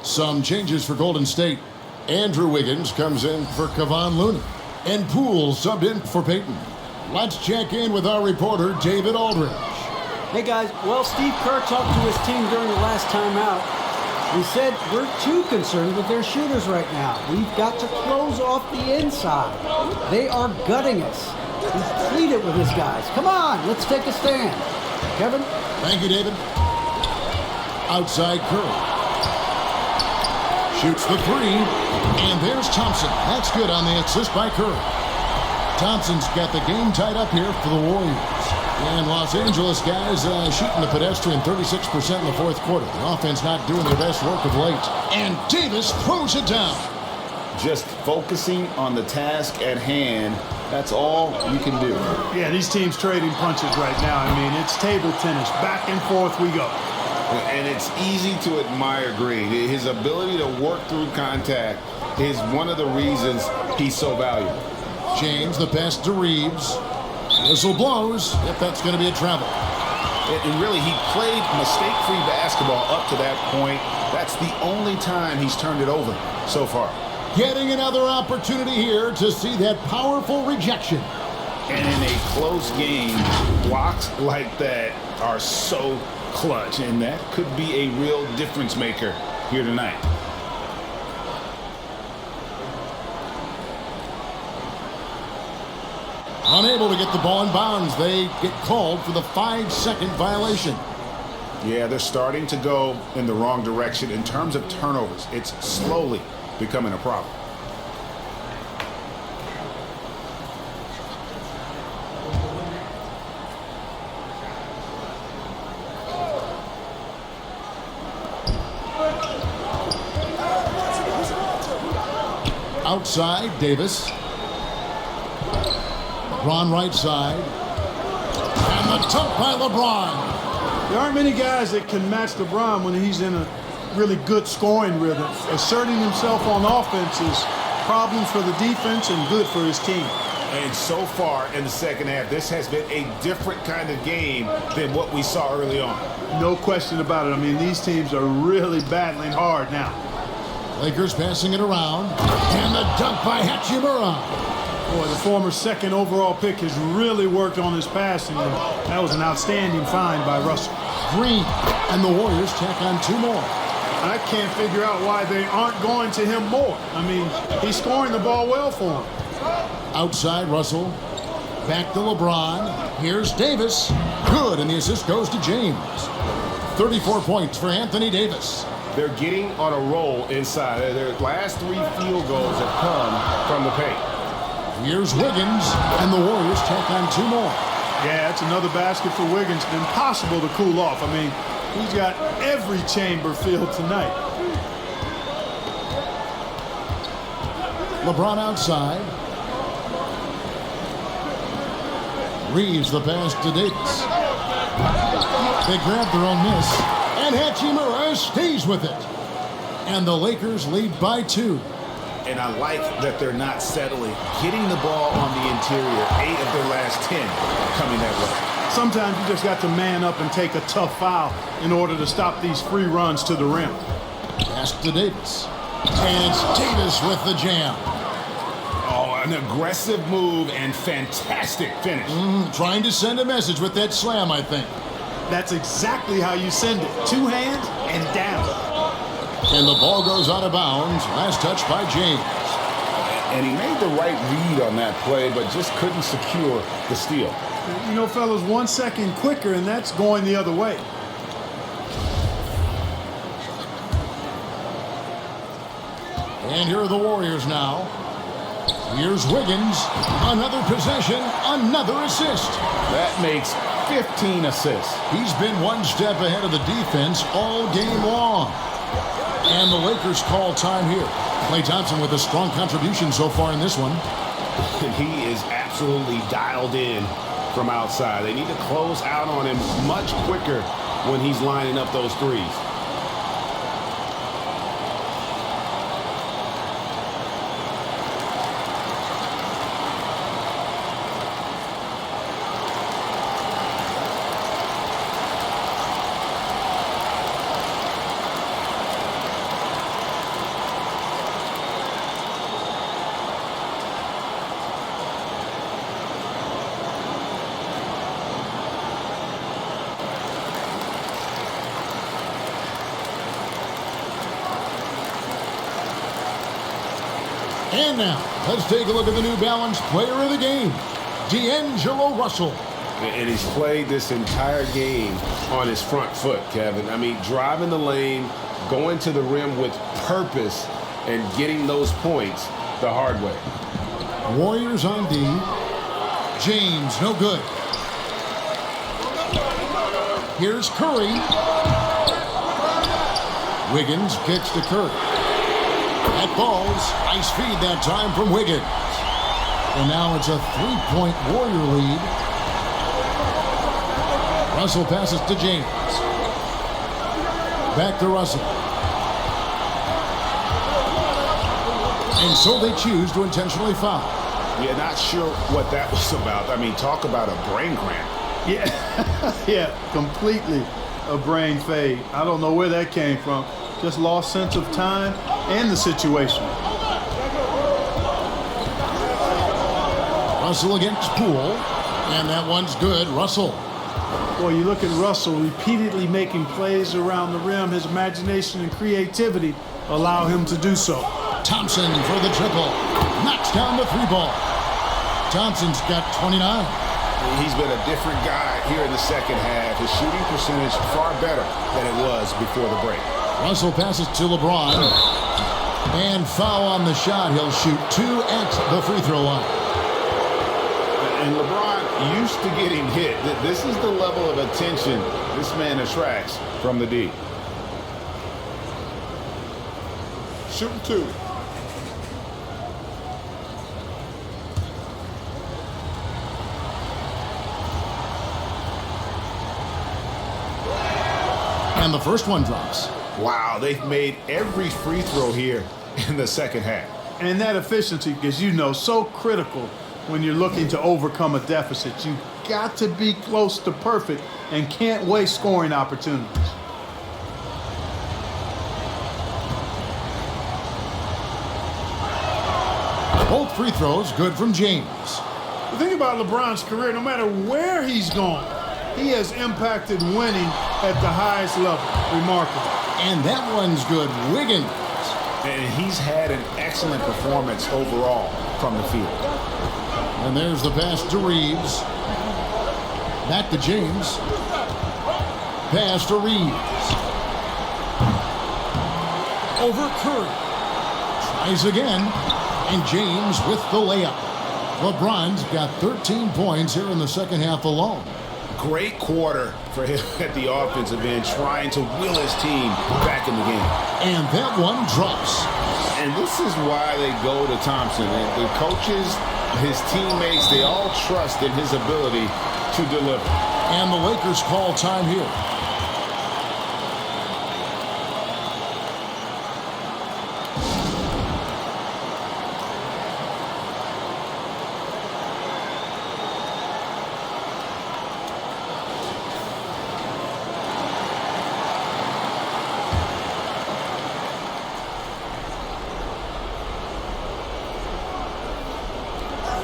Some changes for Golden State. Andrew Wiggins comes in for Kevon Looney. And Poole subbed in for Peyton. Let's check in with our reporter, David Aldridge. Hey guys, well, Steve Kerr talked to his team during the last timeout. He said, we're too concerned with their shooters right now. We've got to close off the inside. They are gutting us. He's pleaded with his guys. Come on, let's take a stand. Kevin? Thank you, David. Outside Curry. Shoots the three, and there's Thompson. That's good on the assist by Curry. Thompson's got the game tied up here for the Warriors. And Los Angeles guys shooting the pedestrian 36% in the fourth quarter. The offense not doing their best work of late. And Davis throws it down. Just focusing on the task at hand, that's all you can do. Yeah, these teams trading punches right now. I mean, it's table tennis. Back and forth we go. And it's easy to admire Green. His ability to work through contact is one of the reasons he's so valuable. James, the pass to Reeves. Whistle blows, if that's going to be a travel. And really, he played mistake-free basketball up to that point. That's the only time he's turned it over so far. Getting another opportunity here to see that powerful rejection. And in a close game, blocks like that are so clutch, and that could be a real difference maker here tonight. Unable to get the ball in bounds. They get called for the 5-second violation. Yeah, they're starting to go in the wrong direction in terms of turnovers. It's slowly becoming a problem. Outside, Davis. LeBron right side. And the dunk by LeBron. There aren't many guys that can match LeBron when he's in a really good scoring rhythm. Asserting himself on offense is problems for the defense and good for his team. And so far in the second half, this has been a different kind of game than what we saw early on. No question about it. I mean, these teams are really battling hard now. Lakers passing it around. And the dunk by Hachimura. Boy, the former second overall pick has really worked on his passing. And that was an outstanding find by Russell. Green. And the Warriors tack on two more. I can't figure out why they aren't going to him more. I mean, he's scoring the ball well for him. Outside, Russell. Back to LeBron. Here's Davis. Good, and the assist goes to James. 34 points for Anthony Davis. They're getting on a roll inside. Their last 3 field goals have come from the paint. Here's Wiggins, and the Warriors tack on 2 more. Yeah, that's another basket for Wiggins. Impossible to cool off. I mean, he's got every chamber filled tonight. LeBron outside. Reeves the pass to Davis. They grab their own miss. And Hachimura stays with it. And the Lakers lead by 2. And I like that they're not settling. Getting the ball on the interior, 8 of their last 10 coming that way. Sometimes you just got to man up and take a tough foul in order to stop these free runs to the rim. Pass to Davis. And it's Davis with the jam. Oh, an aggressive move and fantastic finish. Trying to send a message with that slam, I think. That's exactly how you send it. Two hands and down. And the ball goes out of bounds. Last touch by James. And he made the right read on that play, but just couldn't secure the steal. You know, fellas, 1 second quicker, and that's going the other way. And here are the Warriors now. Here's Wiggins. Another possession, another assist. That makes 15 assists. He's been one step ahead of the defense all game long. And the Lakers call time here. Klay Thompson with a strong contribution so far in this one. And he is absolutely dialed in from outside. They need to close out on him much quicker when he's lining up those threes. And now, let's take a look at the New Balance player of the game, D'Angelo Russell. And he's played this entire game on his front foot, Kevin. I mean, driving the lane, going to the rim with purpose, and getting those points the hard way. Warriors on D. James, no good. Here's Curry. Wiggins kicks to Curry. That falls. Nice feed that time from Wiggins. And now it's a 3-point Warrior lead. Russell passes to James. Back to Russell. And so they choose to intentionally foul. Yeah, not sure what that was about. I mean, talk about a brain cramp. Yeah, yeah, completely a brain fade. I don't know where that came from. Just lost sense of time and the situation. Russell against Poole. And that one's good. Russell. Boy, you look at Russell repeatedly making plays around the rim. His imagination and creativity allow him to do so. Thompson for the triple. Knocks down the three ball. Thompson's got 29. He's been a different guy here in the second half. His shooting percentage far better than it was before the break. Russell passes to LeBron. And foul on the shot. He'll shoot 2 at the free throw line. And LeBron used to getting hit. This is the level of attention this man attracts from the D. Shooting 2. And the first one drops. Wow, they've made every free throw here in the second half. And that efficiency, because you know, so critical when you're looking to overcome a deficit. You've got to be close to perfect and can't waste scoring opportunities. Both free throws good from James. The thing about LeBron's career, no matter where he's gone, he has impacted winning at the highest level. Remarkable. And that one's good. Wiggins. And he's had an excellent performance overall from the field. And there's the pass to Reeves. Back to James. Pass to Reeves. Over Curry. Tries again. And James with the layup. LeBron's got 13 points here in the second half alone. Great quarter for him at the offensive end, trying to will his team back in the game. And that one drops. And this is why they go to Thompson. And the coaches, his teammates, they all trust in his ability to deliver. And the Lakers call time here.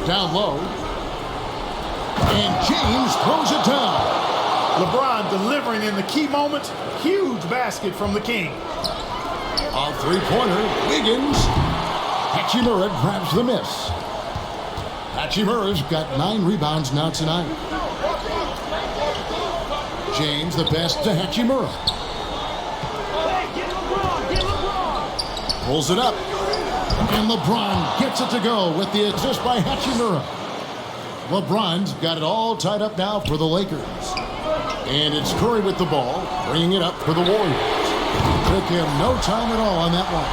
Down low. And James throws it down. LeBron delivering in the key moments. Huge basket from the King. A three-pointer. Wiggins. Hachimura grabs the miss. Hachimura's got 9 rebounds now tonight. James the best to Hachimura. Pulls it up. And LeBron gets it to go with the assist by Hachimura. LeBron's got it all tied up now for the Lakers. And it's Curry with the ball, bringing it up for the Warriors. Took him no time at all on that one.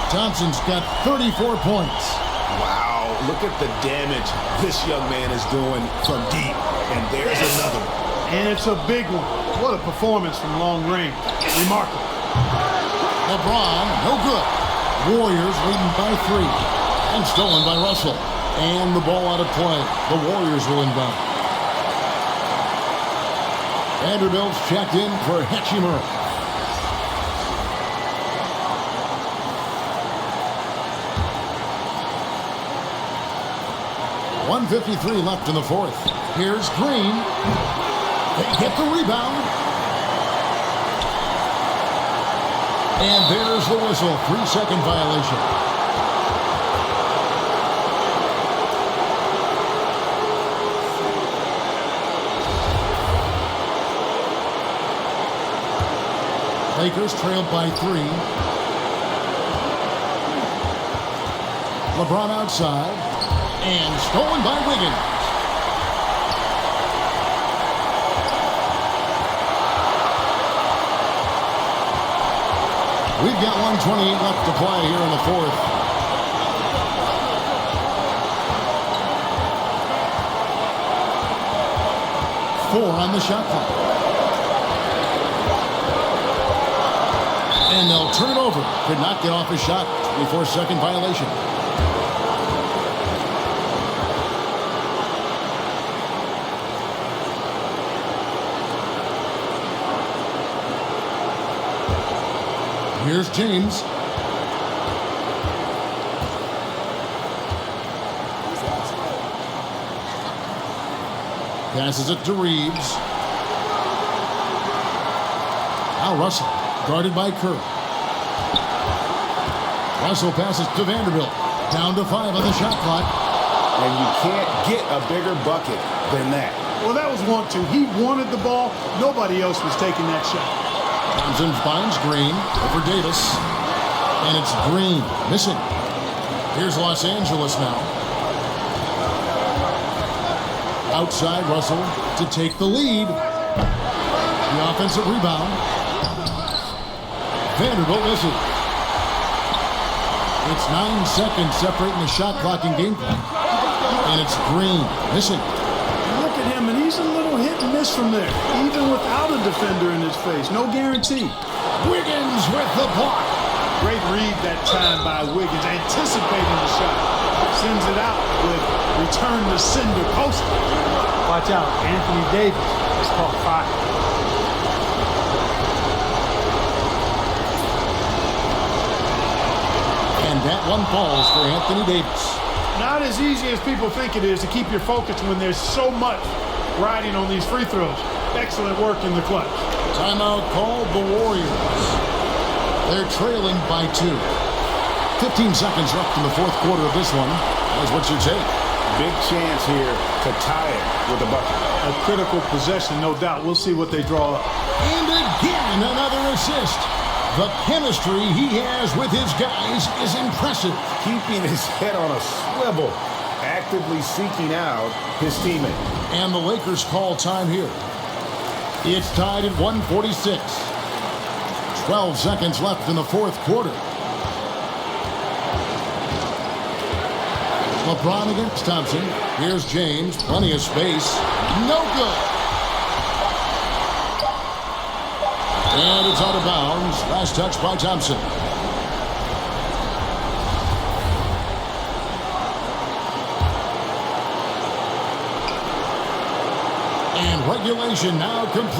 Thompson's got 34 points. Wow, look at the damage this young man is doing from deep. And there's another one. And it's a big one. What a performance from long range. Remarkable. LeBron, no good. Warriors leading by 3. And stolen by Russell. And the ball out of play. The Warriors will inbound. Vanderbilt's checked in for Hachimura. .153 left in the fourth. Here's Green. They get the rebound. And there's the whistle. 3-second violation. Lakers trailed by 3. LeBron outside. And stolen by Wiggins. We've got 1:28 left to play here in the fourth. Four on the shot clock. And they'll turn it over. Could not get off his shot before second violation. Here's James. Passes it to Reeves. Now Russell, guarded by Kerr. Russell passes to Vanderbilt. Down to 5 on the shot clock. And you can't get a bigger bucket than that. Well, that was 1-2. He wanted the ball. Nobody else was taking that shot. Thompson finds Green over Davis. And it's Green missing. Here's Los Angeles now. Outside Russell to take the lead. The offensive rebound. Vanderbilt misses. It's 9 seconds separating the shot clock and game clock. And it's Green missing. Look at him, and he's a little hit and miss from there, even without a defender in his face. No guarantee. Wiggins with the block. Great read that time by Wiggins, anticipating the shot. Sends it out with return to sender post. Watch out, Anthony Davis has caught fire. And that one falls for Anthony Davis. Not as easy as people think it is to keep your focus when there's so much riding on these free throws. Excellent work in the clutch. Timeout called the Warriors. They're trailing by 2. 15 seconds left in the fourth quarter of this one. That's what you take. Big chance here to tie it with a bucket. A critical possession, no doubt. We'll see what they draw up. And again, another assist. The chemistry he has with his guys is impressive. Keeping his head on a swivel, actively seeking out his teammate. And the Lakers call time here. It's tied at 1:46. 12 seconds left in the fourth quarter. LeBron against Thompson. Here's James. Plenty of space. No good. And it's out of bounds. Last touch by Thompson. And regulation now complete.